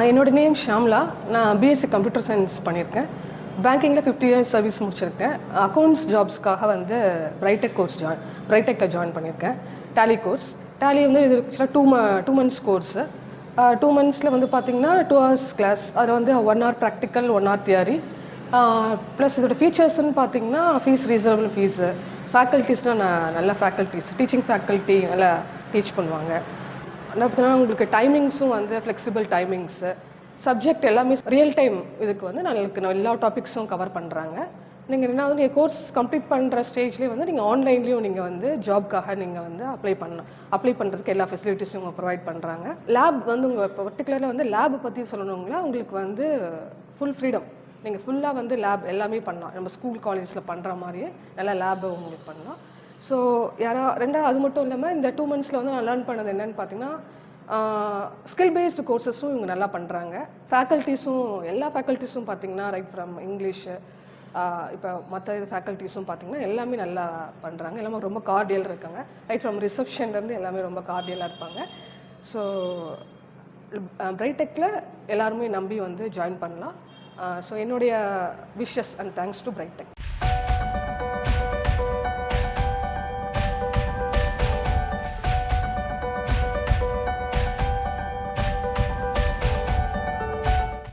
என்னோட நேம் ஷாம்லா. நான் BSc computer science பண்ணியிருக்கேன். பேங்கிங்கில் 50 இயர்ஸ் சர்வீஸ் முடிச்சிருக்கேன். அக்கௌண்ட்ஸ் ஜாப்ஸ்க்காக வந்து பிரைடெக்கில் ஜாயின் பண்ணியிருக்கேன். Tally course. டேலி வந்து இது ஆக்சுவலாக 2 months கோர்ஸு. 2 monthsல வந்து பார்த்திங்கன்னா 2 hours கிளாஸ். அதில் வந்து 1 hour practical, 1 hour theory. Plus இதோட ஃபீச்சர்ஸ்ன்னு பார்த்திங்கன்னா ஃபீஸ் ரீசனபிள் ஃபீஸு, ஃபேக்கல்ட்டிஸ்னால் நல்ல ஃபேக்கல்ட்டிஸ், டீச்சிங் ஃபேக்கல்ட்டி நல்லா டீச் பண்ணுவாங்க. என்ன பார்த்தீங்கன்னா உங்களுக்கு டைமிங்ஸும் வந்து ஃப்ளெக்சிபிள் டைமிங்ஸு, சப்ஜெக்ட் எல்லாமே ரியல் டைம். இதுக்கு வந்து நாங்களுக்கு எல்லா டாபிக்ஸும் கவர் பண்ணுறாங்க. நீங்கள் என்ன வந்து கோர்ஸ் கம்ப்ளீட் பண்ணுற ஸ்டேஜ்லேயே வந்து நீங்கள் ஆன்லைன்லேயும் நீங்கள் வந்து ஜாப்க்காக நீங்கள் வந்து அப்ளை பண்ணுறதுக்கு எல்லா ஃபெசிலிட்டிஸும் உங்கள் ப்ரொவைட் பண்ணுறாங்க. லேப் வந்து உங்கள் இப்போ பர்டிகுலராக வந்து லேப் பற்றி சொல்லணுங்களா, உங்களுக்கு வந்து ஃபுல் ஃப்ரீடம். நீங்கள் ஃபுல்லாக வந்து லேப் எல்லாமே பண்ணலாம். நம்ம ஸ்கூல் காலேஜஸில் பண்ணுற மாதிரியே நல்லா லேபை உங்களுக்கு பண்ணலாம். ஸோ ரெண்டாவது அது மட்டும் இல்லாமல் இந்த 2 monthsல வந்து நான் லேர்ன் பண்ணது என்னென்னு பார்த்தீங்கன்னா, ஸ்கில் பேஸ்டு கோர்சஸும் இவங்க நல்லா பண்ணுறாங்க. எல்லா ஃபேக்கல்ட்டிஸும் பார்த்தீங்கன்னா ரைட் ஃப்ரம் இங்கிலீஷு, இப்போ மற்ற ஃபேக்கல்ட்டிஸும் பார்த்தீங்கன்னா எல்லாமே நல்லா பண்ணுறாங்க. எல்லாமே ரொம்ப கார்டியல் இருக்காங்க. ரைட் ஃப்ரம் ரிசப்ஷன்லேருந்து எல்லாமே ரொம்ப கார்டியலாக இருப்பாங்க. ஸோ பிரைடெக்கில் எல்லாருமே நம்பி வந்து ஜாயின் பண்ணலாம். ஸோ என்னுடைய விஷஸ் அண்ட் தேங்க்ஸ் டு பிரைடெக்.